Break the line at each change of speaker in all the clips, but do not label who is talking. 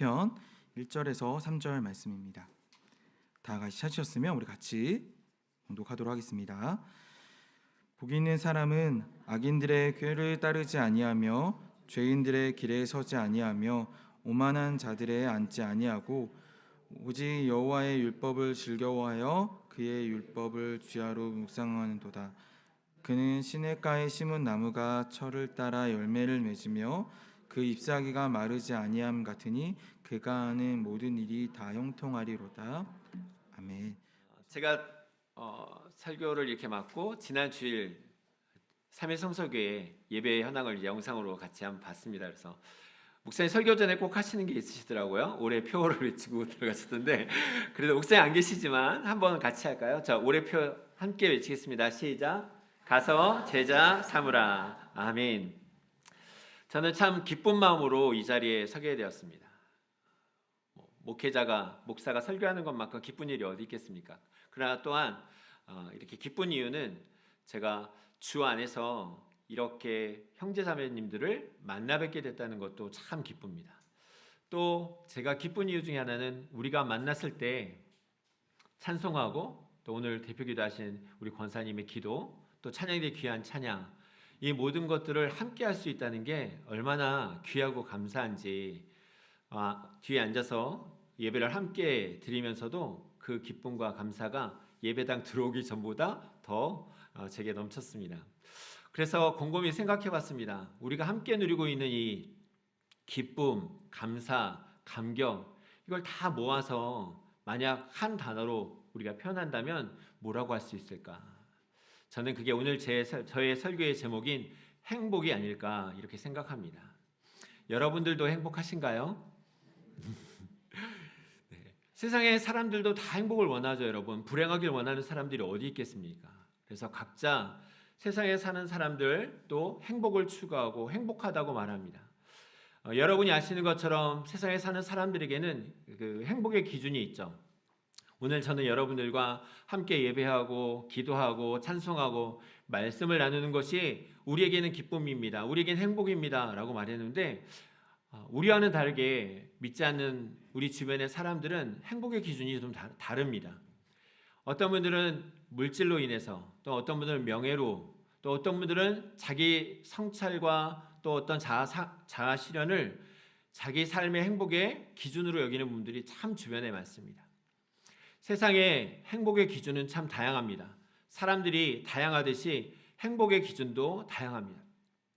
시편 1절에서 3절 말씀입니다. 다 같이 찾으셨으면 우리 같이 봉독하도록 하겠습니다. 복이 있는 사람은 악인들의 꾀를 따르지 아니하며 죄인들의 길에 서지 아니하며 오만한 자들에 앉지 아니하고 오직 여호와의 율법을 즐거워하여 그의 율법을 주야로 묵상하는도다. 그는 시냇가에 심은 나무가 철을 따라 열매를 맺으며 그 잎사귀가 마르지 아니함 같으니 그가 하는 모든 일이 다 형통하리로다. 아멘.
제가 설교를 이렇게 맡고 지난 주일 3일 성서교회 예배 현황을 영상으로 같이 한번 봤습니다. 그래서 목사님 설교 전에 꼭 하시는 게 있으시더라고요. 올해 표를 외치고 들어가셨던데 그래도 목사님 안 계시지만 한번 같이 할까요? 자, 올해 표 함께 외치겠습니다. 시작. 가서 제자 삼으라. 아멘. 저는 참 기쁜 마음으로 이 자리에 서게 되었습니다. 목사가 설교하는 것만큼 기쁜 일이 어디 있겠습니까? 그러나 또한 이렇게 기쁜 이유는 제가 주 안에서 이렇게 형제자매님들을 만나 뵙게 됐다는 것도 참 기쁩니다. 또 제가 기쁜 이유 중에 하나는 우리가 만났을 때 찬송하고 또 오늘 대표기도 하신 우리 권사님의 기도 또 찬양의 귀한 찬양 이 모든 것들을 함께 할 수 있다는 게 얼마나 귀하고 감사한지 뒤에 앉아서 예배를 함께 드리면서도 그 기쁨과 감사가 예배당 들어오기 전보다 더 제게 넘쳤습니다. 그래서 곰곰이 생각해 봤습니다. 우리가 함께 누리고 있는 이 기쁨, 감사, 감격 이걸 다 모아서 만약 한 단어로 우리가 표현한다면 뭐라고 할 수 있을까? 저는 그게 오늘 저의 설교의 제목인 행복이 아닐까 이렇게 생각합니다. 여러분들도 행복하신가요? 네. 세상의 사람들도 다 행복을 원하죠, 여러분. 불행하길 원하는 사람들이 어디 있겠습니까? 그래서 각자 세상에 사는 사람들 또 행복을 추구하고 행복하다고 말합니다. 여러분이 아시는 것처럼 세상에 사는 사람들에게는 그 행복의 기준이 있죠. 오늘 저는 여러분들과 함께 예배하고 기도하고 찬송하고 말씀을 나누는 것이 우리에게는 기쁨입니다. 우리에게는 행복입니다. 라고 말했는데 우리와는 다르게 믿지 않는 우리 주변의 사람들은 행복의 기준이 좀 다릅니다. 어떤 분들은 물질로 인해서 또 어떤 분들은 명예로 또 어떤 분들은 자기 성찰과 또 어떤 자아 실현을 자기 삶의 행복의 기준으로 여기는 분들이 참 주변에 많습니다. 세상의 행복의 기준은 참 다양합니다. 사람들이 다양하듯이 행복의 기준도 다양합니다.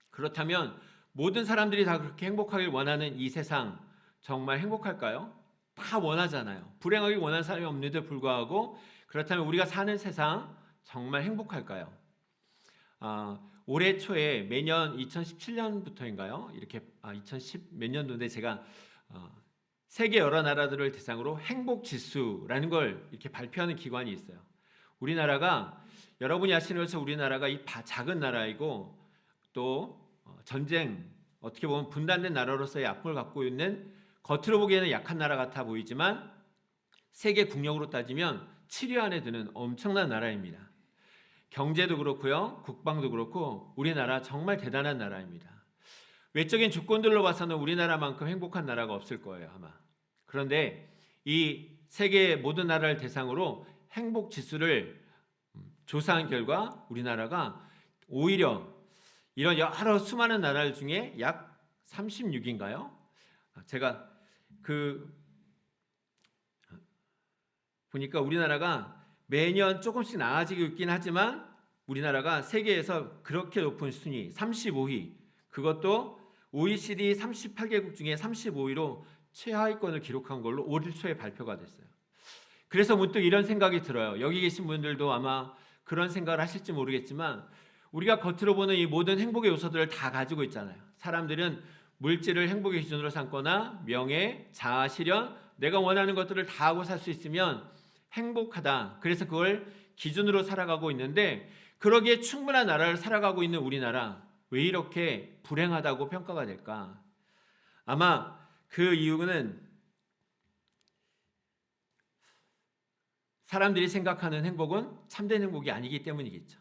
그렇다면 모든 사람들이 다 그렇게 행복하길 원하는 이 세상 정말 행복할까요? 다 원하잖아요. 불행하길 원하는 사람이 없는데 불구하고 그렇다면 우리가 사는 세상 정말 행복할까요? 올해 초에 매년 2017년부터인가요? 이렇게 2010 몇 년도인데 제가 세계 여러 나라들을 대상으로 행복 지수라는 걸 이렇게 발표하는 기관이 있어요. 우리나라가 여러분이 아시는 것처럼 우리나라가 이 작은 나라이고 또 전쟁 어떻게 보면 분단된 나라로서의 아픔을 갖고 있는 겉으로 보기에는 약한 나라 같아 보이지만 세계 국력으로 따지면 7위 안에 드는 엄청난 나라입니다. 경제도 그렇고요, 국방도 그렇고 우리나라 정말 대단한 나라입니다. 외적인 조건들로 봐서는 우리나라만큼 행복한 나라가 없을 거예요, 아마. 그런데 이 세계 모든 나라를 대상으로 행복 지수를 조사한 결과 우리나라가 오히려 이런 여러 수많은 나라들 중에 약 36인가요? 제가 보니까 우리나라가 매년 조금씩 나아지고 있긴 하지만 우리나라가 세계에서 그렇게 높은 순위 35위 그것도 OECD 38개국 중에 35위로 최하위권을 기록한 걸로 올 초에 발표가 됐어요. 그래서 문득 이런 생각이 들어요. 여기 계신 분들도 아마 그런 생각을 하실지 모르겠지만 우리가 겉으로 보는 이 모든 행복의 요소들을 다 가지고 있잖아요. 사람들은 물질을 행복의 기준으로 삼거나 명예, 자아 실현, 내가 원하는 것들을 다 하고 살 수 있으면 행복하다. 그래서 그걸 기준으로 살아가고 있는데 그러기에 충분한 나라를 살아가고 있는 우리나라 왜 이렇게 불행하다고 평가가 될까? 아마 그 이유는 사람들이 생각하는 행복은 참된 행복이 아니기 때문이겠죠.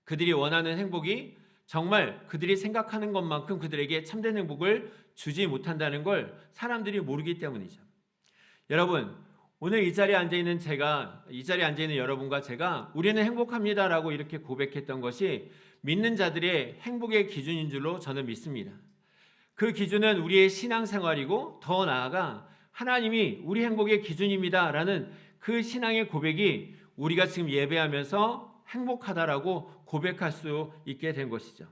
그들이 원하는 행복이 정말 그들이 생각하는 것만큼 그들에게 참된 행복을 주지 못한다는 걸 사람들이 모르기 때문이죠. 여러분, 오늘 이 자리에 앉아 있는 여러분과 제가 우리는 행복합니다라고 이렇게 고백했던 것이 믿는 자들의 행복의 기준인 줄로 저는 믿습니다. 그 기준은 우리의 신앙생활이고 더 나아가 하나님이 우리 행복의 기준입니다라는 그 신앙의 고백이 우리가 지금 예배하면서 행복하다라고 고백할 수 있게 된 것이죠.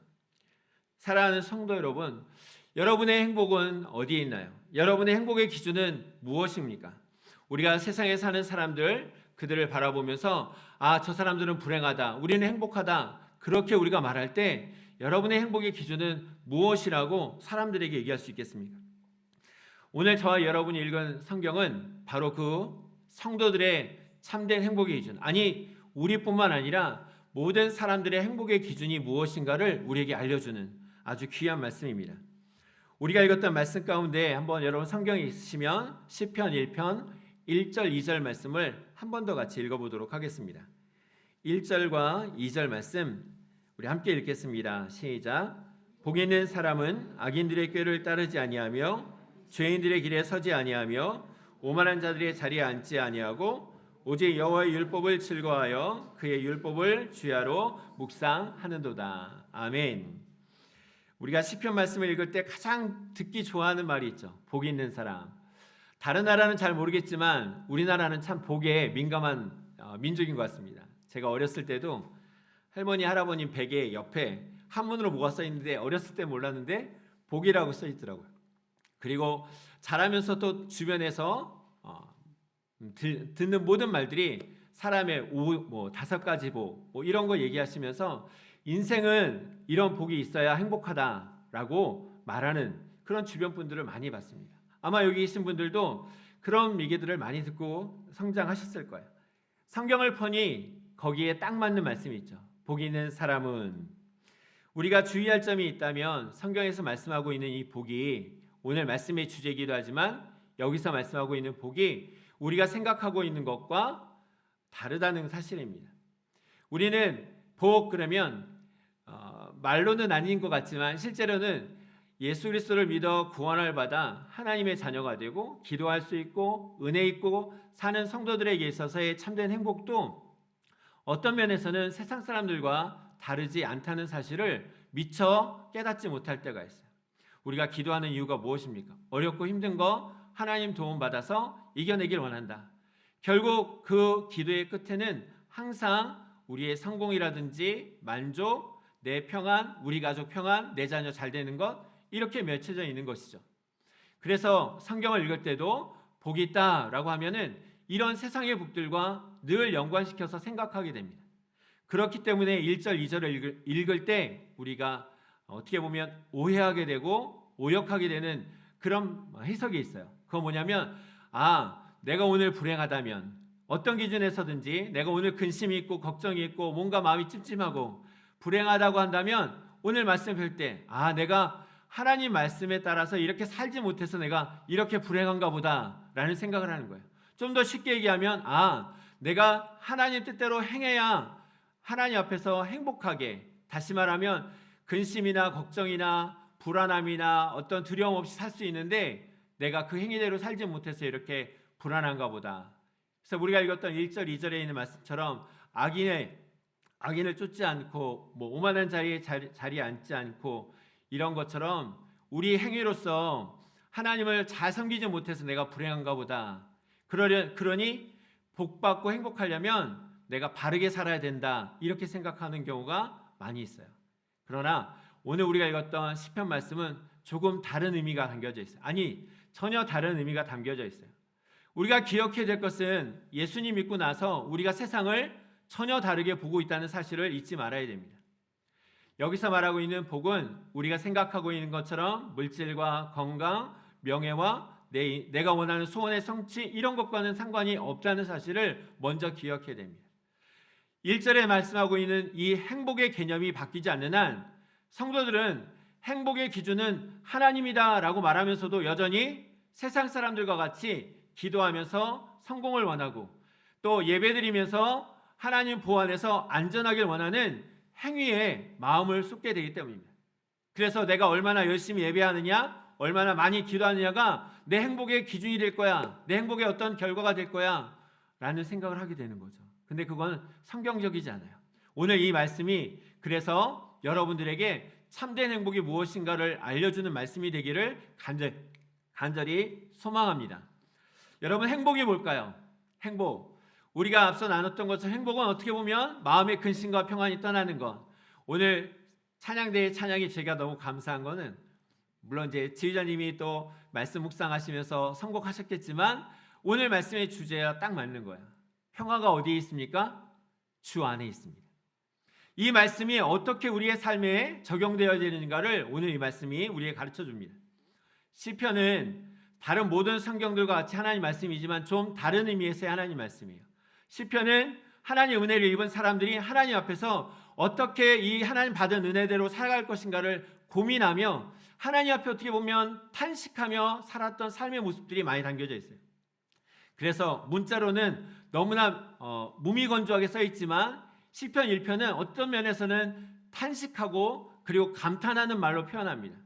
사랑하는 성도 여러분, 여러분의 행복은 어디에 있나요? 여러분의 행복의 기준은 무엇입니까? 우리가 세상에 사는 사람들, 그들을 바라보면서 저 사람들은 불행하다, 우리는 행복하다, 그렇게 우리가 말할 때 여러분의 행복의 기준은 무엇이라고 사람들에게 얘기할 수 있겠습니까? 오늘 저와 여러분이 읽은 성경은 바로 그 성도들의 참된 행복의 기준, 아니 우리뿐만 아니라 모든 사람들의 행복의 기준이 무엇인가를 우리에게 알려주는 아주 귀한 말씀입니다. 우리가 읽었던 말씀 가운데 한번 여러분 성경에 있으시면 시편 1편 1절 2절 말씀을 한 번 더 같이 읽어보도록 하겠습니다. 1절과 2절 말씀 우리 함께 읽겠습니다. 시작. 복 있는 사람은 악인들의 꾀를 따르지 아니하며 죄인들의 길에 서지 아니하며 오만한 자들의 자리에 앉지 아니하고 오직 여호와의 율법을 즐거워하여 그의 율법을 주야로 묵상하는도다. 아멘. 우리가 시편 말씀을 읽을 때 가장 듣기 좋아하는 말이 있죠. 복 있는 사람. 다른 나라는 잘 모르겠지만 우리나라는 참 복에 민감한 민족인 것 같습니다. 제가 어렸을 때도 할머니 할아버님 베개 옆에 한문으로 뭐가 써 있는데 어렸을 때 몰랐는데 복이라고 써 있더라고요. 그리고 자라면서 또 주변에서 듣는 모든 말들이 사람의 다섯 가지 복 이런 거 얘기하시면서 인생은 이런 복이 있어야 행복하다라고 말하는 그런 주변 분들을 많이 봤습니다. 아마 여기 계신 분들도 그런 얘기들을 많이 듣고 성장하셨을 거예요. 성경을 보니 거기에 딱 맞는 말씀이 있죠. 복 있는 사람은, 우리가 주의할 점이 있다면 성경에서 말씀하고 있는 이 복이 오늘 말씀의 주제이기도 하지만 여기서 말씀하고 있는 복이 우리가 생각하고 있는 것과 다르다는 사실입니다. 우리는 복 그러면 말로는 아닌 것 같지만 실제로는 예수 그리스도를 믿어 구원을 받아 하나님의 자녀가 되고 기도할 수 있고 은혜 있고 사는 성도들에게 있어서의 참된 행복도 어떤 면에서는 세상 사람들과 다르지 않다는 사실을 미처 깨닫지 못할 때가 있어요. 우리가 기도하는 이유가 무엇입니까? 어렵고 힘든 거 하나님 도움 받아서 이겨내길 원한다. 결국 그 기도의 끝에는 항상 우리의 성공이라든지 만족, 내 평안, 우리 가족 평안, 내 자녀 잘 되는 것 이렇게 맺혀져 있는 것이죠. 그래서 성경을 읽을 때도 복이 있다라고 하면은 이런 세상의 복들과 늘 연관시켜서 생각하게 됩니다. 그렇기 때문에 1절, 2절을 읽을 때 우리가 어떻게 보면 오해하게 되고 오역하게 되는 그런 해석이 있어요. 그건 뭐냐면 내가 오늘 불행하다면 어떤 기준에서든지 내가 오늘 근심이 있고 걱정이 있고 뭔가 마음이 찜찜하고 불행하다고 한다면 오늘 말씀 볼 때 내가 하나님 말씀에 따라서 이렇게 살지 못해서 내가 이렇게 불행한가 보다라는 생각을 하는 거예요. 좀 더 쉽게 얘기하면 내가 하나님 뜻대로 행해야 하나님 앞에서 행복하게, 다시 말하면 근심이나 걱정이나 불안함이나 어떤 두려움 없이 살 수 있는데 내가 그 행위대로 살지 못해서 이렇게 불안한가 보다. 그래서 우리가 읽었던 1절, 2절에 있는 말씀처럼 악인을 쫓지 않고 오만한 자리에 앉지 않고 이런 것처럼 우리 행위로서 하나님을 잘 섬기지 못해서 내가 불행한가 보다. 그러니 복받고 행복하려면 내가 바르게 살아야 된다. 이렇게 생각하는 경우가 많이 있어요. 그러나 오늘 우리가 읽었던 시편 말씀은 조금 다른 의미가 담겨져 있어요. 전혀 다른 의미가 담겨져 있어요. 우리가 기억해야 될 것은 예수님 믿고 나서 우리가 세상을 전혀 다르게 보고 있다는 사실을 잊지 말아야 됩니다. 여기서 말하고 있는 복은 우리가 생각하고 있는 것처럼 물질과 건강, 명예와 내가 원하는 소원의 성취 이런 것과는 상관이 없다는 사실을 먼저 기억해야 됩니다. 1절에 말씀하고 있는 이 행복의 개념이 바뀌지 않는 한 성도들은 행복의 기준은 하나님이다 라고 말하면서도 여전히 세상 사람들과 같이 기도하면서 성공을 원하고 또 예배드리면서 하나님 보호 안에서 안전하길 원하는 행위에 마음을 쏟게 되기 때문입니다. 그래서 내가 얼마나 열심히 예배하느냐, 얼마나 많이 기도하느냐가 내 행복의 기준이 될 거야, 내 행복의 어떤 결과가 될 거야 라는 생각을 하게 되는 거죠. 근데 그건 성경적이지 않아요. 오늘 이 말씀이 그래서 여러분들에게 참된 행복이 무엇인가를 알려주는 말씀이 되기를 간절히 소망합니다. 여러분, 행복이 뭘까요? 행복, 우리가 앞서 나눴던 것처럼 행복은 어떻게 보면 마음의 근심과 평안이 떠나는 것. 오늘 찬양대의 찬양이 제가 너무 감사한 거는, 물론 이제 지휘자님이 또 말씀 묵상하시면서 선곡하셨겠지만 오늘 말씀의 주제와 딱 맞는 거예요. 평화가 어디에 있습니까? 주 안에 있습니다. 이 말씀이 어떻게 우리의 삶에 적용되어야 되는가를 오늘 이 말씀이 우리에게 가르쳐 줍니다. 시편은 다른 모든 성경들과 같이 하나님 말씀이지만 좀 다른 의미에서의 하나님 말씀이에요. 시편은 하나님의 은혜를 입은 사람들이 하나님 앞에서 어떻게 이 하나님 받은 은혜대로 살아갈 것인가를 고민하며 하나님 앞에 어떻게 보면 탄식하며 살았던 삶의 모습들이 많이 담겨져 있어요. 그래서 문자로는 너무나 무미건조하게 써 있지만 시편 1편은 어떤 면에서는 탄식하고 그리고 감탄하는 말로 표현합니다.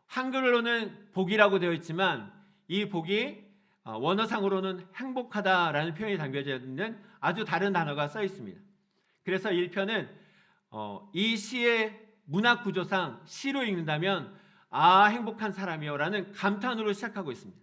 한글로는 복이라고 되어 있지만 이 복이 원어상으로는 행복하다라는 표현이 담겨져 있는 아주 다른 단어가 써 있습니다. 그래서 1편은 이 시의 문학 구조상 시로 읽는다면 아 행복한 사람이요 라는 감탄으로 시작하고 있습니다.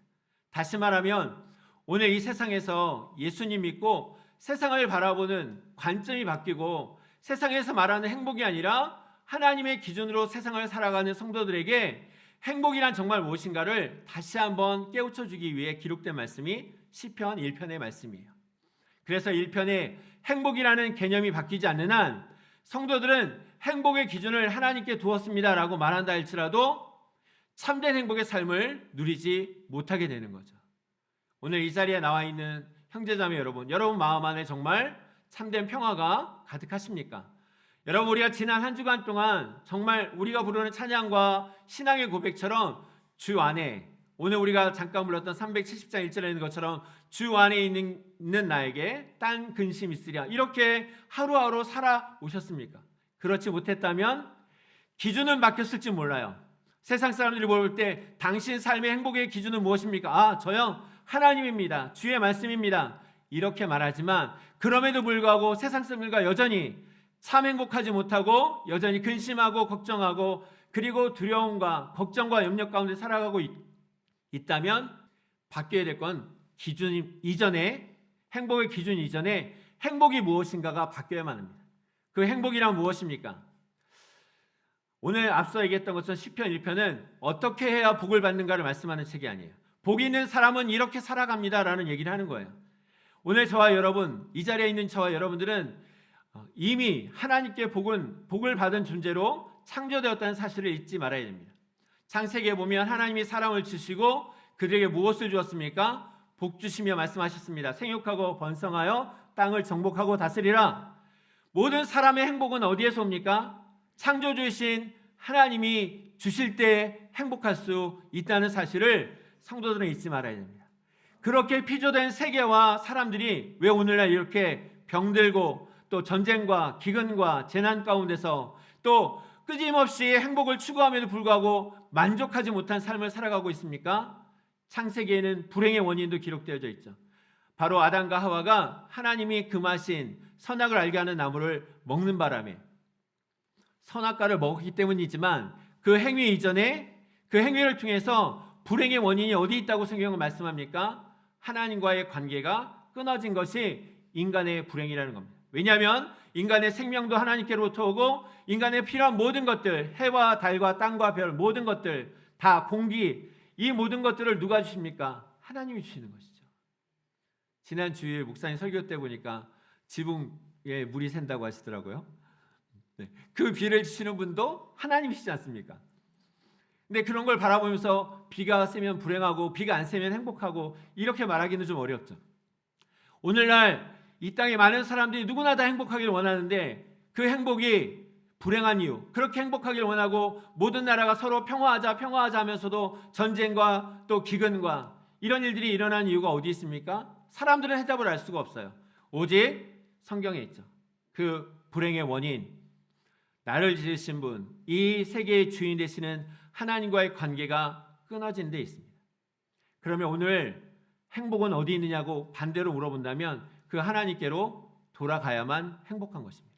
다시 말하면 오늘 이 세상에서 예수님 믿고 세상을 바라보는 관점이 바뀌고 세상에서 말하는 행복이 아니라 하나님의 기준으로 세상을 살아가는 성도들에게 행복이란 정말 무엇인가를 다시 한번 깨우쳐 주기 위해 기록된 말씀이 시편 1편의 말씀이에요. 그래서 1편에 행복이라는 개념이 바뀌지 않는 한 성도들은 행복의 기준을 하나님께 두었습니다라고 말한다 할지라도 참된 행복의 삶을 누리지 못하게 되는 거죠. 오늘 이 자리에 나와 있는 형제자매 여러분 마음 안에 정말 참된 평화가 가득하십니까? 여러분, 우리가 지난 한 주간 동안 정말 우리가 부르는 찬양과 신앙의 고백처럼 주 안에, 오늘 우리가 잠깐 불렀던 370장 1절에 있는 것처럼 주 안에 있는 나에게 딴 근심 있으랴, 이렇게 하루하루 살아오셨습니까? 그렇지 못했다면 기준은 바뀌었을지 몰라요. 세상 사람들이 볼 때 당신 삶의 행복의 기준은 무엇입니까? 아, 저요 하나님입니다, 주의 말씀입니다, 이렇게 말하지만 그럼에도 불구하고 세상 사람들과 여전히 참 행복하지 못하고 여전히 근심하고 걱정하고 그리고 두려움과 걱정과 염려 가운데 살아가고 있다면 바뀌어야 될 건 기준 이전에, 행복의 기준 이전에 행복이 무엇인가가 바뀌어야만 합니다. 그 행복이란 무엇입니까? 오늘 앞서 얘기했던 것처럼 시편 1편은 어떻게 해야 복을 받는가를 말씀하는 책이 아니에요. 복 있는 사람은 이렇게 살아갑니다라는 얘기를 하는 거예요. 오늘 저와 여러분, 이 자리에 있는 저와 여러분들은 이미 하나님께 복을 받은 존재로 창조되었다는 사실을 잊지 말아야 됩니다. 창세기에 보면 하나님이 사람을 주시고 그들에게 무엇을 주었습니까? 복 주시며 말씀하셨습니다. 생육하고 번성하여 땅을 정복하고 다스리라. 모든 사람의 행복은 어디에서 옵니까? 창조주이신 하나님이 주실 때 행복할 수 있다는 사실을 성도들은 잊지 말아야 됩니다. 그렇게 피조된 세계와 사람들이 왜 오늘날 이렇게 병들고 또 전쟁과 기근과 재난 가운데서 또 끊임없이 행복을 추구함에도 불구하고 만족하지 못한 삶을 살아가고 있습니까? 창세기에는 불행의 원인도 기록되어져 있죠. 바로 아담과 하와가 하나님이 금하신 선악을 알게 하는 나무를 먹는 바람에 선악과를 먹었기 때문이지만 그 행위 이전에 그 행위를 통해서 불행의 원인이 어디 있다고 성경은 말씀합니까? 하나님과의 관계가 끊어진 것이 인간의 불행이라는 겁니다. 왜냐하면 인간의 생명도 하나님께로부터 오고 인간에 필요한 모든 것들, 해와 달과 땅과 별 모든 것들, 다 공기, 이 모든 것들을 누가 주십니까? 하나님이 주시는 것이죠. 지난 주일 목사님 설교 때 보니까 지붕에 물이 샌다고 하시더라고요. 네. 그 비를 주시는 분도 하나님이시지 않습니까? 근데 그런 걸 바라보면서 비가 세면 불행하고 비가 안 세면 행복하고 이렇게 말하기는 좀 어렵죠. 오늘날 이 땅에 많은 사람들이 누구나 다 행복하기를 원하는데 그 행복이 불행한 이유, 그렇게 행복하기를 원하고 모든 나라가 서로 평화하자 하면서도 전쟁과 또 기근과 이런 일들이 일어나는 이유가 어디 있습니까? 사람들은 해답을 알 수가 없어요. 오직 성경에 있죠. 그 불행의 원인, 나를 지으신 분, 이 세계의 주인 되시는 하나님과의 관계가 끊어진 데 있습니다. 그러면 오늘 행복은 어디 있느냐고 반대로 물어본다면 그 하나님께로 돌아가야만 행복한 것입니다.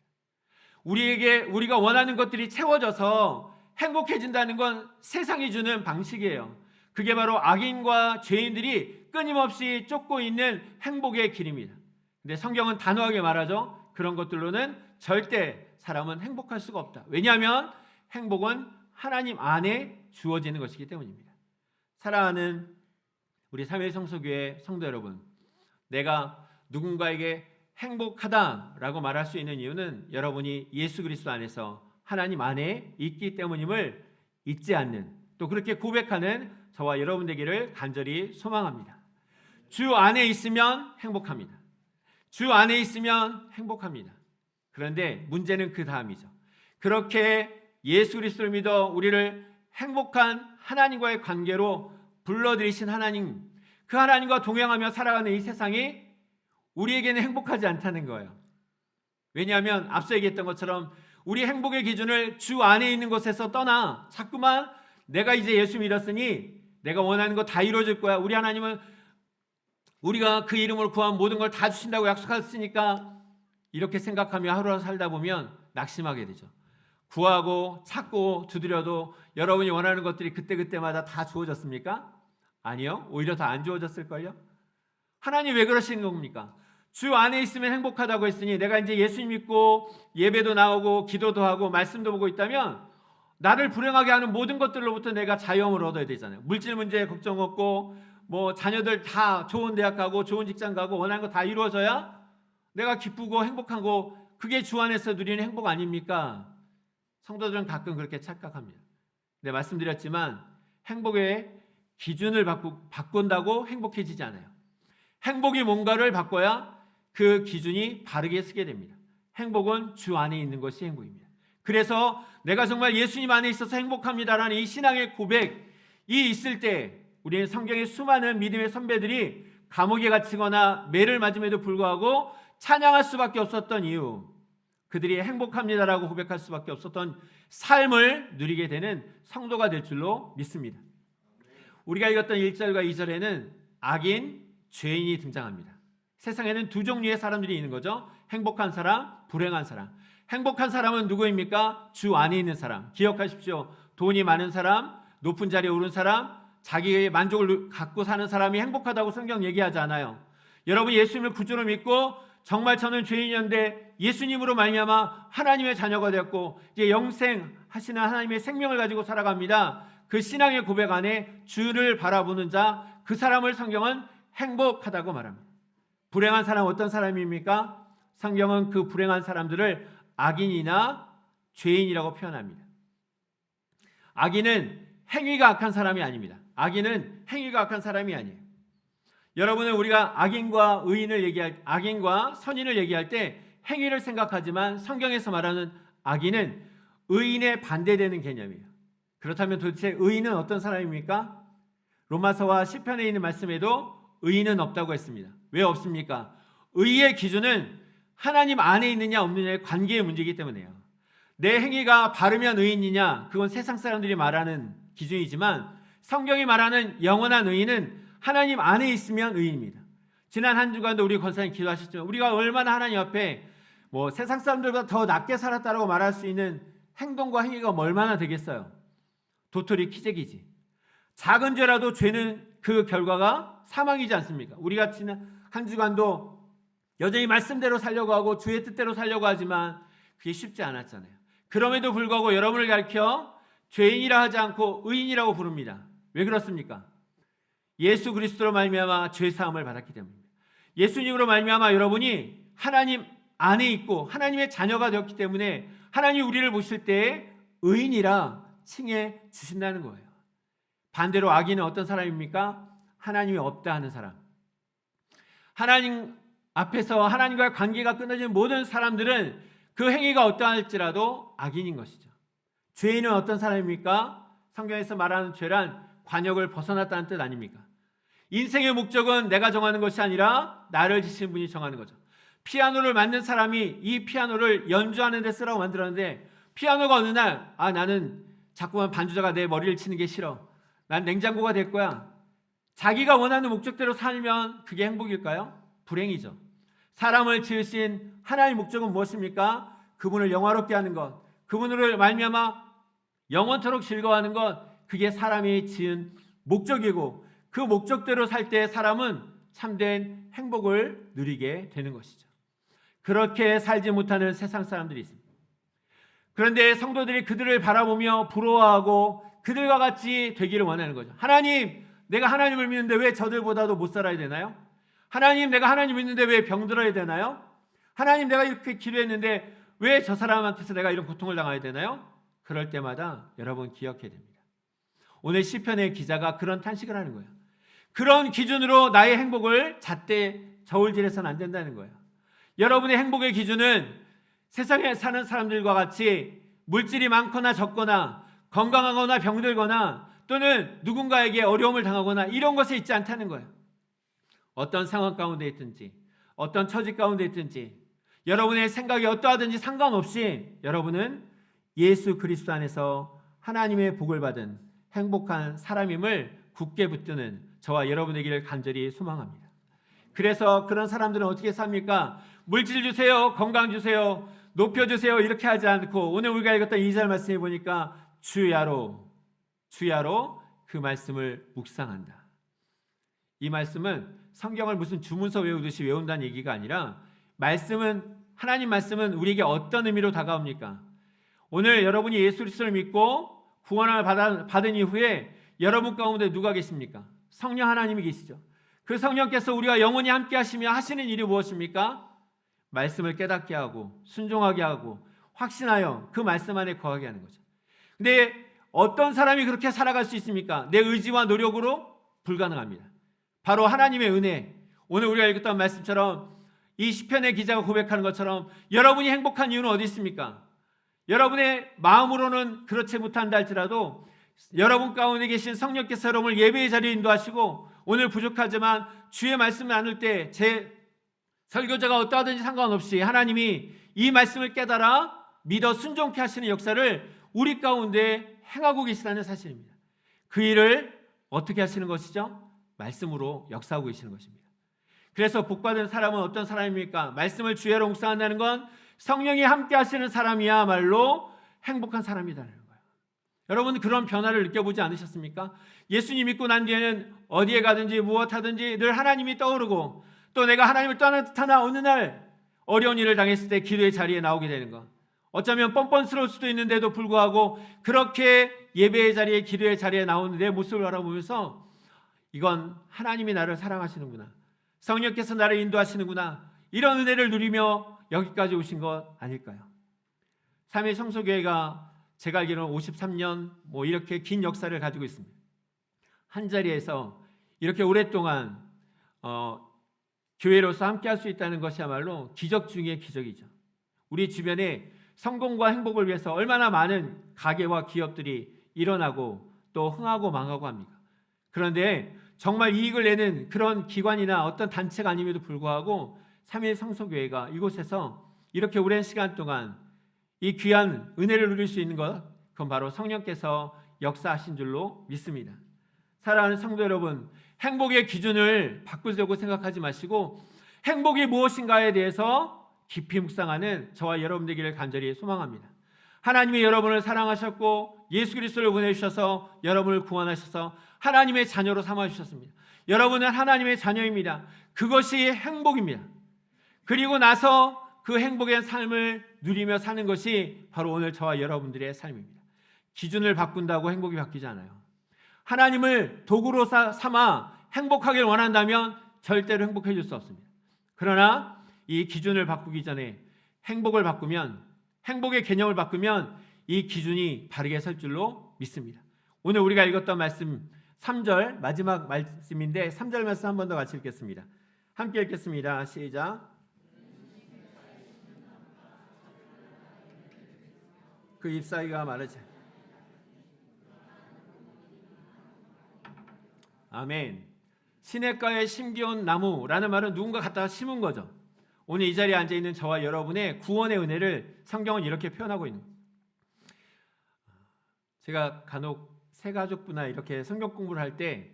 우리가 원하는 것들이 채워져서 행복해진다는 건 세상이 주는 방식이에요. 그게 바로 악인과 죄인들이 끊임없이 쫓고 있는 행복의 길입니다. 근데 성경은 단호하게 말하죠. 그런 것들로는 절대 사람은 행복할 수가 없다. 왜냐하면 행복은 하나님 안에 주어지는 것이기 때문입니다. 사랑하는 우리 삼일 성소교회 성도 여러분, 내가 누군가에게 행복하다라고 말할 수 있는 이유는 여러분이 예수 그리스도 안에서 하나님 안에 있기 때문임을 잊지 않는, 또 그렇게 고백하는 저와 여러분 되기를 간절히 소망합니다. 주 안에 있으면 행복합니다. 주 안에 있으면 행복합니다. 그런데 문제는 그 다음이죠. 그렇게 예수 그리스도를 믿어 우리를 행복한 하나님과의 관계로 불러들이신 하나님, 그 하나님과 동행하며 살아가는 이 세상이 우리에게는 행복하지 않다는 거예요. 왜냐하면 앞서 얘기했던 것처럼 우리 행복의 기준을 주 안에 있는 곳에서 떠나 자꾸만 내가 이제 예수 믿었으니 내가 원하는 거 다 이루어질 거야. 우리 하나님은 우리가 그 이름으로 구하면 모든 걸 다 주신다고 약속했으니까, 이렇게 생각하며 하루하루 살다 보면 낙심하게 되죠. 구하고 찾고 두드려도 여러분이 원하는 것들이 그때그때마다 다 주어졌습니까? 아니요. 오히려 더 안 주어졌을걸요? 하나님 왜 그러시는 겁니까? 주 안에 있으면 행복하다고 했으니 내가 이제 예수님 믿고 예배도 나오고 기도도 하고 말씀도 보고 있다면 나를 불행하게 하는 모든 것들로부터 내가 자유함을 얻어야 되잖아요. 물질 문제에 걱정 없고 뭐 자녀들 다 좋은 대학 가고 좋은 직장 가고 원하는 거 다 이루어져야 내가 기쁘고 행복한 거, 그게 주 안에서 누리는 행복 아닙니까? 성도들은 가끔 그렇게 착각합니다. 네, 말씀드렸지만 행복의 기준을 바꾼다고 행복해지지 않아요. 행복이 뭔가를 바꿔야 그 기준이 바르게 서게 됩니다. 행복은 주 안에 있는 것이 행복입니다. 그래서 내가 정말 예수님 안에 있어서 행복합니다라는 이 신앙의 고백이 있을 때 우리는 성경의 수많은 믿음의 선배들이 감옥에 갇히거나 매를 맞음에도 불구하고 찬양할 수밖에 없었던 이유, 그들이 행복합니다라고 고백할 수밖에 없었던 삶을 누리게 되는 성도가 될 줄로 믿습니다. 우리가 읽었던 1절과 2절에는 악인, 죄인이 등장합니다. 세상에는 두 종류의 사람들이 있는 거죠. 행복한 사람, 불행한 사람. 행복한 사람은 누구입니까? 주 안에 있는 사람. 기억하십시오. 돈이 많은 사람, 높은 자리에 오른 사람, 자기의 만족을 갖고 사는 사람이 행복하다고 성경 얘기하지 않아요. 여러분 예수님을 구주로 믿고 정말 저는 죄인이었는데 예수님으로 말미암아 하나님의 자녀가 되었고 이제 영생하시는 하나님의 생명을 가지고 살아갑니다. 그 신앙의 고백 안에 주를 바라보는 자, 그 사람을 성경은 행복하다고 말합니다. 불행한 사람 어떤 사람입니까? 성경은 그 불행한 사람들을 악인이나 죄인이라고 표현합니다. 악인은 행위가 악한 사람이 아닙니다. 악인은 행위가 악한 사람이 아니에요. 여러분은 우리가 악인과 선인을 얘기할 때 행위를 생각하지만 성경에서 말하는 악인은 의인에 반대되는 개념이에요. 그렇다면 도대체 의인은 어떤 사람입니까? 로마서와 시편에 있는 말씀에도 의인은 없다고 했습니다. 왜 없습니까? 의의 기준은 하나님 안에 있느냐 없느냐의 관계의 문제이기 때문에요. 내 행위가 바르면 의인이냐, 그건 세상 사람들이 말하는 기준이지만 성경이 말하는 영원한 의인은 하나님 안에 있으면 의인입니다. 지난 한 주간도 우리 권사님 기도하셨지만 우리가 얼마나 하나님 앞에 세상 사람들보다 더 낫게 살았다라고 말할 수 있는 행동과 행위가 얼마나 되겠어요? 도토리 키재기지. 작은 죄라도 죄는 그 결과가 사망이지 않습니까? 우리가 지난 한 주간도 여전히 말씀대로 살려고 하고 주의 뜻대로 살려고 하지만 그게 쉽지 않았잖아요. 그럼에도 불구하고 여러분을 가르쳐 죄인이라 하지 않고 의인이라고 부릅니다. 왜 그렇습니까? 예수 그리스도로 말미암아 죄 사함을 받았기 때문입니다. 예수님으로 말미암아 여러분이 하나님 안에 있고 하나님의 자녀가 되었기 때문에 하나님이 우리를 보실 때 의인이라 칭해 주신다는 거예요. 반대로 악인은 어떤 사람입니까? 하나님이 없다 하는 사람. 하나님 앞에서 하나님과의 관계가 끊어진 모든 사람들은 그 행위가 어떠할지라도 악인인 것이죠. 죄인은 어떤 사람입니까? 성경에서 말하는 죄란 관역을 벗어났다는 뜻 아닙니까? 인생의 목적은 내가 정하는 것이 아니라 나를 지신 분이 정하는 거죠. 피아노를 만든 사람이 이 피아노를 연주하는 데 쓰라고 만들었는데 피아노가 어느 날 나는 자꾸만 반주자가 내 머리를 치는 게 싫어. 난 냉장고가 될 거야. 자기가 원하는 목적대로 살면 그게 행복일까요? 불행이죠. 사람을 지으신 하나님의 목적은 무엇입니까? 그분을 영화롭게 하는 것, 그분을 말미암아 영원토록 즐거워하는 것, 그게 사람이 지은 목적이고 그 목적대로 살 때 사람은 참된 행복을 누리게 되는 것이죠. 그렇게 살지 못하는 세상 사람들이 있습니다. 그런데 성도들이 그들을 바라보며 부러워하고 그들과 같이 되기를 원하는 거죠. 하나님, 내가 하나님을 믿는데 왜 저들보다도 못 살아야 되나요? 하나님, 내가 하나님 믿는데 왜 병들어야 되나요? 하나님, 내가 이렇게 기도했는데 왜 저 사람한테서 내가 이런 고통을 당해야 되나요? 그럴 때마다 여러분 기억해야 됩니다. 오늘 시편의 기자가 그런 탄식을 하는 거예요. 그런 기준으로 나의 행복을 잣대 저울질해서는 안 된다는 거예요. 여러분의 행복의 기준은 세상에 사는 사람들과 같이 물질이 많거나 적거나 건강하거나 병들거나 또는 누군가에게 어려움을 당하거나 이런 것에 있지 않다는 거예요. 어떤 상황 가운데 있든지 어떤 처지 가운데 있든지 여러분의 생각이 어떠하든지 상관없이 여러분은 예수 그리스도 안에서 하나님의 복을 받은 행복한 사람임을 굳게 붙드는 저와 여러분 되기를 간절히 소망합니다. 그래서 그런 사람들은 어떻게 삽니까? 물질 주세요, 건강 주세요, 높여주세요 이렇게 하지 않고 오늘 우리가 읽었던 2절 말씀에 보니까 주야로 그 말씀을 묵상한다. 이 말씀은 성경을 무슨 주문서 외우듯이 외운다는 얘기가 아니라 하나님 말씀은 우리에게 어떤 의미로 다가옵니까? 오늘 여러분이 예수 그리스도를 믿고 구원을 받은 이후에 여러분 가운데 누가 계십니까? 성령 하나님이 계시죠. 그 성령께서 우리와 영원히 함께 하시며 하시는 일이 무엇입니까? 말씀을 깨닫게 하고 순종하게 하고 확신하여 그 말씀 안에 거하게 하는 거죠. 근데 어떤 사람이 그렇게 살아갈 수 있습니까? 내 의지와 노력으로 불가능합니다. 바로 하나님의 은혜. 오늘 우리가 읽었던 말씀처럼 이 시편의 기자가 고백하는 것처럼 여러분이 행복한 이유는 어디 있습니까? 여러분의 마음으로는 그렇지 못한다 할지라도 여러분 가운데 계신 성령께서 여러분을 예배의 자리에 인도하시고 오늘 부족하지만 주의 말씀을 나눌 때 제 설교자가 어떠하든지 상관없이 하나님이 이 말씀을 깨달아 믿어 순종케 하시는 역사를 우리 가운데 행하고 계시다는 사실입니다. 그 일을 어떻게 하시는 것이죠? 말씀으로 역사하고 계시는 것입니다. 그래서 복받은 사람은 어떤 사람입니까? 말씀을 주야로 묵상한다는 건 성령이 함께 하시는 사람이야말로 행복한 사람이라는 거예요. 여러분 그런 변화를 느껴보지 않으셨습니까? 예수님 믿고 난 뒤에는 어디에 가든지 무엇하든지 늘 하나님이 떠오르고 또 내가 하나님을 떠난 듯하나 어느 날 어려운 일을 당했을 때 기도의 자리에 나오게 되는 것. 어쩌면 뻔뻔스러울 수도 있는데도 불구하고 그렇게 예배의 자리에 기도의 자리에 나오는 내 모습을 바라보면서 이건 하나님이 나를 사랑하시는구나. 성령께서 나를 인도하시는구나. 이런 은혜를 누리며 여기까지 오신 것 아닐까요? 3일 성소교회가 제가 알기로는 53년 이렇게 긴 역사를 가지고 있습니다. 한 자리에서 이렇게 오랫동안 교회로서 함께 할 수 있다는 것이야말로 기적 중의 기적이죠. 우리 주변에 성공과 행복을 위해서 얼마나 많은 가게와 기업들이 일어나고 또 흥하고 망하고 합니까? 그런데 정말 이익을 내는 그런 기관이나 어떤 단체가 아님에도 불구하고 3일 성소교회가 이곳에서 이렇게 오랜 시간 동안 이 귀한 은혜를 누릴 수 있는 것, 그건 바로 성령께서 역사하신 줄로 믿습니다. 사랑하는 성도 여러분, 행복의 기준을 바꾸려고 생각하지 마시고 행복이 무엇인가에 대해서 깊이 묵상하는 저와 여러분 되기를 간절히 소망합니다. 하나님이 여러분을 사랑하셨고 예수 그리스도를 보내주셔서 여러분을 구원하셔서 하나님의 자녀로 삼아주셨습니다. 여러분은 하나님의 자녀입니다. 그것이 행복입니다. 그리고 나서 그 행복의 삶을 누리며 사는 것이 바로 오늘 저와 여러분들의 삶입니다. 기준을 바꾼다고 행복이 바뀌지 않아요. 하나님을 도구로 삼아 행복하길 원한다면 절대로 행복해질 수 없습니다. 그러나 이 기준을 바꾸기 전에 행복을 바꾸면, 행복의 개념을 바꾸면 이 기준이 바르게 설 줄로 믿습니다. 오늘 우리가 읽었던 말씀 3절 마지막 말씀인데 3절 말씀 한 번 더 같이 읽겠습니다. 함께 읽겠습니다. 시작. 그 잎사귀가 마르지. 아멘. 시냇가에 심겨온 나무라는 말은 누군가 갖다가 심은 거죠. 오늘 이 자리에 앉아있는 저와 여러분의 구원의 은혜를 성경은 이렇게 표현하고 있는 거예요. 제가 간혹 새가족부나 이렇게 성경 공부를 할 때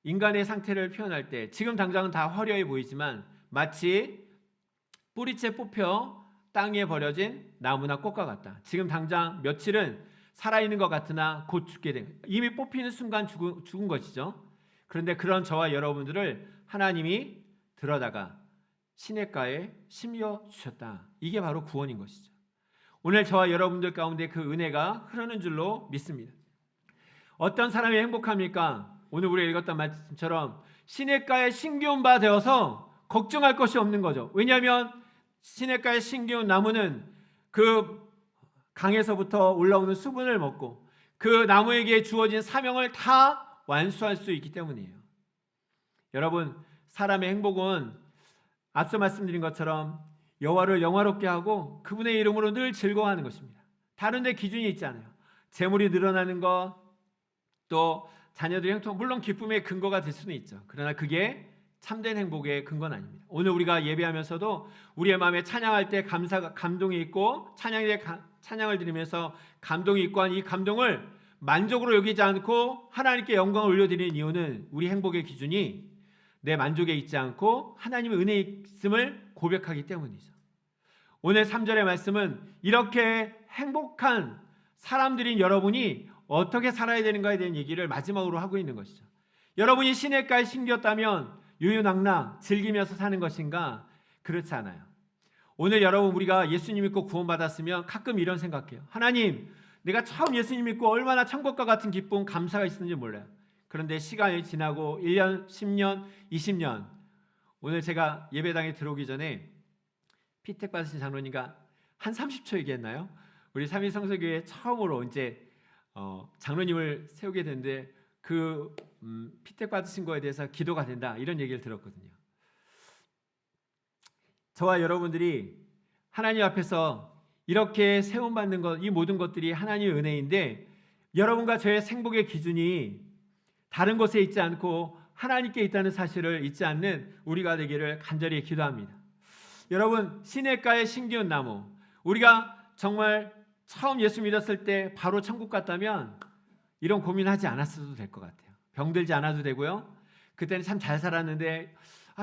인간의 상태를 표현할 때 지금 당장은 다 화려해 보이지만 마치 뿌리채 뽑혀 땅 위에 버려진 나무나 꽃과 같다. 지금 당장 며칠은 살아있는 것 같으나 곧 죽게 된, 이미 뽑히는 순간 죽은 것이죠. 그런데 그런 저와 여러분들을 하나님이 들어다가 시냇가에 심겨 주셨다. 이게 바로 구원인 것이죠. 오늘 저와 여러분들 가운데 그 은혜가 흐르는 줄로 믿습니다. 어떤 사람이 행복합니까? 오늘 우리가 읽었던 말씀처럼 시냇가에 심기운 바 되어서 걱정할 것이 없는 거죠. 왜냐하면 시냇가에 심기운 나무는 그 강에서부터 올라오는 수분을 먹고 그 나무에게 주어진 사명을 다 완수할 수 있기 때문이에요. 여러분, 사람의 행복은 앞서 말씀드린 것처럼 여호와를 영화롭게 하고 그분의 이름으로 늘 즐거워하는 것입니다. 다른 데 기준이 있잖아요. 재물이 늘어나는 것, 또 자녀들의 형통, 물론 기쁨의 근거가 될 수는 있죠. 그러나 그게 참된 행복의 근거는 아닙니다. 오늘 우리가 예배하면서도 우리의 마음에 찬양할 때 감동이 있고 찬양을 드리면서 감동이 있고 한 이 감동을 만족으로 여기지 않고 하나님께 영광을 올려드리는 이유는 우리 행복의 기준이 내 만족에 있지 않고 하나님의 은혜에 있음을 고백하기 때문이죠. 오늘 3절의 말씀은 이렇게 행복한 사람들인 여러분이 어떻게 살아야 되는가에 대한 얘기를 마지막으로 하고 있는 것이죠. 여러분이 시냇가에 심겼다면 유유낙낙 즐기면서 사는 것인가? 그렇지 않아요. 오늘 여러분, 우리가 예수님 믿고 구원받았으면 가끔 이런 생각해요. 하나님, 내가 처음 예수님 믿고 얼마나 천국과 같은 기쁨, 감사가 있었는지 몰라요. 그런데 시간이 지나고 1년, 10년, 20년, 오늘 제가 예배당에 들어오기 전에 피택 받으신 장로님과 한 30초 얘기했나요? 우리 삼위성서교회 처음으로 이제 장로님을 세우게 됐는데 그 피택 받으신 거에 대해서 기도가 된다, 이런 얘기를 들었거든요. 저와 여러분들이 하나님 앞에서 이렇게 세움받는 것, 이 모든 것들이 하나님의 은혜인데 여러분과 저의 행복의 기준이 다른 곳에 있지 않고 하나님께 있다는 사실을 잊지 않는 우리가 되기를 간절히 기도합니다. 여러분, 시냇가에 심기운 나무, 우리가 정말 처음 예수 믿었을 때 바로 천국 갔다면 이런 고민하지 않았어도 될 것 같아요. 병들지 않아도 되고요. 그때는 참 잘 살았는데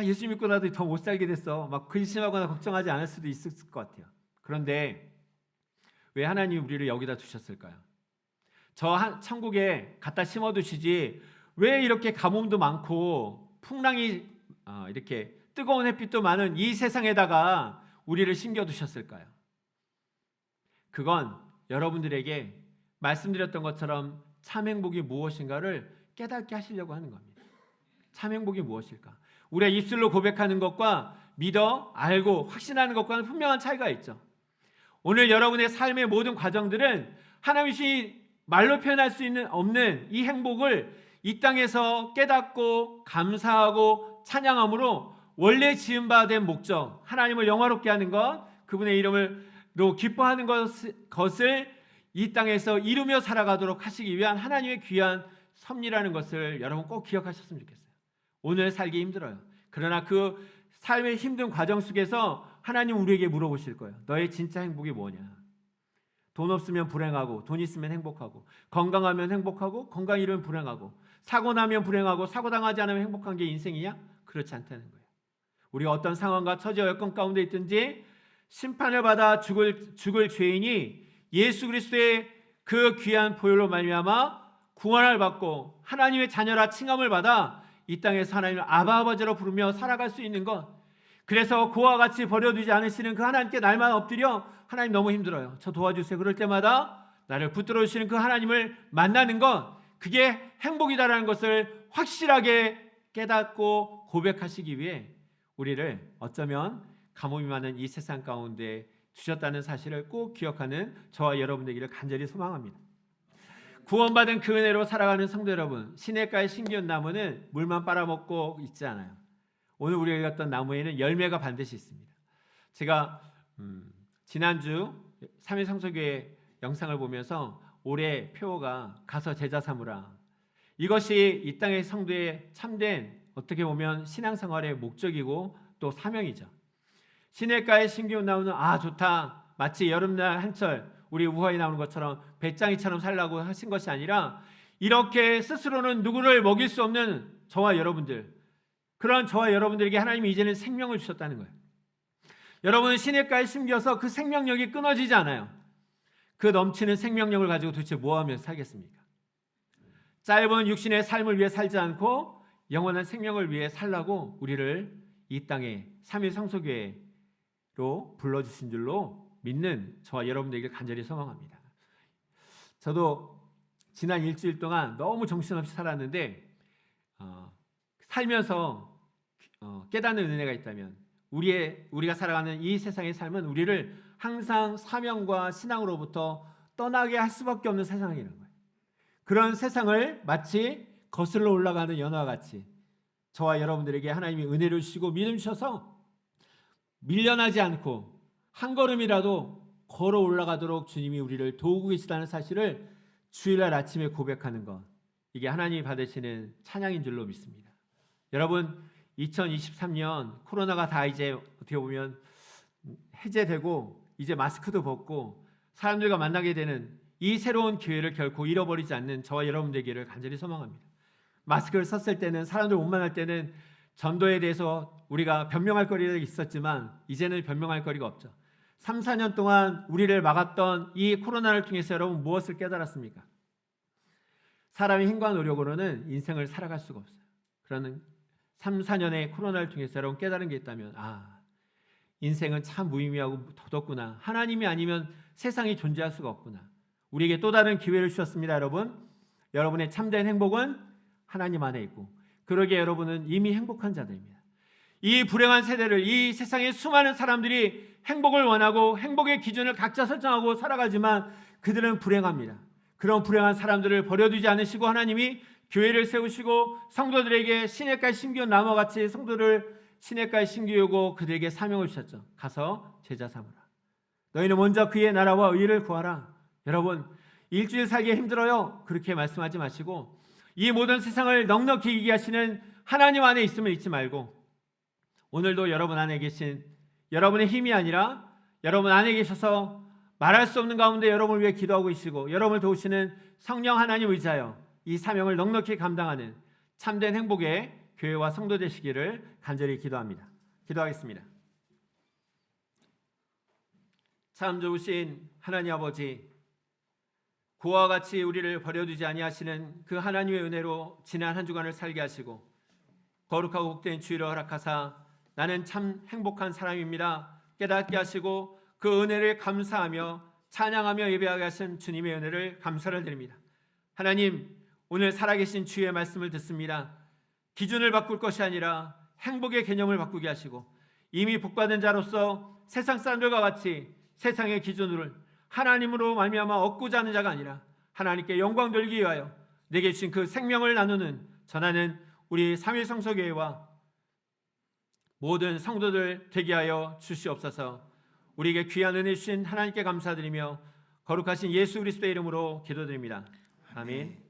예수 믿고 나도 더 못 살게 됐어, 막 근심하거나 걱정하지 않을 수도 있을 것 같아요. 그런데 왜 하나님이 우리를 여기다 두셨을까요? 저 천국에 갖다 심어두시지 왜 이렇게 가뭄도 많고 풍랑이 이렇게 뜨거운 햇빛도 많은 이 세상에다가 우리를 심겨두셨을까요? 그건 여러분들에게 말씀드렸던 것처럼 참 행복이 무엇인가를 깨닫게 하시려고 하는 겁니다. 참 행복이 무엇일까? 우리가 입술로 고백하는 것과 믿어 알고 확신하는 것과는 분명한 차이가 있죠. 오늘 여러분의 삶의 모든 과정들은 하나님이 말로 표현할 수 없는 이 행복을 이 땅에서 깨닫고 감사하고 찬양함으로 원래 지은 바 된 목적, 하나님을 영화롭게 하는 것, 그분의 이름으로 기뻐하는 것을 이 땅에서 이루며 살아가도록 하시기 위한 하나님의 귀한 섭리라는 것을 여러분 꼭 기억하셨으면 좋겠어요. 오늘 살기 힘들어요. 그러나 그 삶의 힘든 과정 속에서 하나님 우리에게 물어보실 거예요. 너의 진짜 행복이 뭐냐? 돈 없으면 불행하고, 돈 있으면 행복하고, 건강하면 행복하고, 건강 잃으면 불행하고, 사고 나면 불행하고, 사고 당하지 않으면 행복한 게 인생이냐? 그렇지 않다는 거예요. 우리가 어떤 상황과 처지와 여건 가운데 있든지 심판을 받아 죽을 죄인이 예수 그리스도의 그 귀한 보혈로 말미암아 구원을 받고 하나님의 자녀라 칭함을 받아 이 땅에서 하나님을 아바 아버지로 부르며 살아갈 수 있는 것, 그래서 그와 같이 버려두지 않으시는 그 하나님께 날마다 엎드려 하나님 너무 힘들어요, 저 도와주세요, 그럴 때마다 나를 붙들어 주시는 그 하나님을 만나는 것, 그게 행복이다라는 것을 확실하게 깨닫고 고백하시기 위해 우리를 어쩌면 가뭄이 많은 이 세상 가운데 주셨다는 사실을 꼭 기억하는 저와 여러분 되기를 간절히 소망합니다. 구원받은 그 은혜로 살아가는 성도 여러분, 시냇가의 심기운 나무는 물만 빨아먹고 있지 않아요. 오늘 우리가 읽었던 나무에는 열매가 반드시 있습니다. 제가 지난주 3일 성서교회 영상을 보면서 올해 표어가 가서 제자 삼으라, 이것이 이 땅의 성도의 참된 어떻게 보면 신앙생활의 목적이고 또 사명이죠. 시냇가에 심기운 나무는 좋다, 마치 여름날 한철 우리 우화에 나오는 것처럼 배짱이처럼 살라고 하신 것이 아니라 이렇게 스스로는 누구를 먹일 수 없는 저와 여러분들, 그런 저와 여러분들에게 하나님이 이제는 생명을 주셨다는 거예요. 여러분은 시냇가에 심겨서 그 생명력이 끊어지지 않아요. 그 넘치는 생명력을 가지고 도대체 뭐 하며 살겠습니까? 짧은 육신의 삶을 위해 살지 않고 영원한 생명을 위해 살라고 우리를 이 땅에 삼위성소교회로 불러주신 줄로 믿는 저와 여러분들에게 간절히 소망합니다. 저도 지난 일주일 동안 너무 정신없이 살았는데 살면서 깨닫는 은혜가 있다면 우리가 살아가는 이 세상의 삶은 우리를 항상 사명과 신앙으로부터 떠나게 할 수밖에 없는 세상이라는 거예요. 그런 세상을 마치 거슬러 올라가는 연화와 같이 저와 여러분들에게 하나님이 은혜를 주시고 믿음 주셔서 밀려나지 않고 한 걸음이라도 걸어 올라가도록 주님이 우리를 도우고 계시다는 사실을 주일날 아침에 고백하는 것, 이게 하나님이 받으시는 찬양인 줄로 믿습니다. 여러분, 2023년 코로나가 다 이제 어떻게 보면 해제되고 이제 마스크도 벗고 사람들과 만나게 되는 이 새로운 기회를 결코 잃어버리지 않는 저와 여러분 되기를 간절히 소망합니다. 마스크를 썼을 때는, 사람들 못 만날 때는 전도에 대해서 우리가 변명할 거리가 있었지만 이제는 변명할 거리가 없죠. 3, 4년 동안 우리를 막았던 이 코로나를 통해서 여러분 무엇을 깨달았습니까? 사람의 힘과 노력으로는 인생을 살아갈 수가 없어요. 그러는 3, 4년의 코로나를 통해서 여러분 깨달은 게 있다면, 인생은 참 무의미하고 도덕구나. 하나님이 아니면 세상이 존재할 수가 없구나. 우리에게 또 다른 기회를 주셨습니다. 여러분의 참된 행복은 하나님 안에 있고, 그러기에 여러분은 이미 행복한 자들입니다. 이 불행한 세대를, 이 세상의 수많은 사람들이 행복을 원하고 행복의 기준을 각자 설정하고 살아가지만 그들은 불행합니다. 그런 불행한 사람들을 버려두지 않으시고 하나님이 교회를 세우시고 성도들에게 시냇가에 심기운 나무와 같이 성도를 시냇가에 심기우고 그들에게 사명을 주셨죠. 가서 제자 삼으라. 너희는 먼저 그의 나라와 의를 구하라. 여러분, 일주일 살기 힘들어요. 그렇게 말씀하지 마시고 이 모든 세상을 넉넉히 이기게 하시는 하나님 안에 있음을 잊지 말고, 오늘도 여러분 안에 계신, 여러분의 힘이 아니라 여러분 안에 계셔서 말할 수 없는 가운데 여러분을 위해 기도하고 계시고 여러분을 도우시는 성령 하나님 의지하여 이 사명을 넉넉히 감당하는 참된 행복의 교회와 성도 되시기를 간절히 기도합니다. 기도하겠습니다. 참 좋으신 하나님 아버지, 그와 같이 우리를 버려두지 아니하시는 그 하나님의 은혜로 지난 한 주간을 살게 하시고 거룩하고 복된 주일을 허락하사 나는 참 행복한 사람입니다 깨닫게 하시고 그 은혜를 감사하며 찬양하며 예배하게 하신 주님의 은혜를 감사를 드립니다. 하나님, 오늘 살아계신 주의 말씀을 듣습니다. 기준을 바꿀 것이 아니라 행복의 개념을 바꾸게 하시고 이미 복받은 자로서 세상 사람들과 같이 세상의 기준을 하나님으로 말미암아 얻고자 하는 자가 아니라 하나님께 영광 돌리기 위하여 내게 주신 그 생명을 나누는 전하는 우리 삼위성소교회와 모든 성도들 되게 하여 주시옵소서. 우리에게 귀한 은혜 주신 하나님께 감사드리며 거룩하신 예수 그리스도의 이름으로 기도드립니다. 아멘.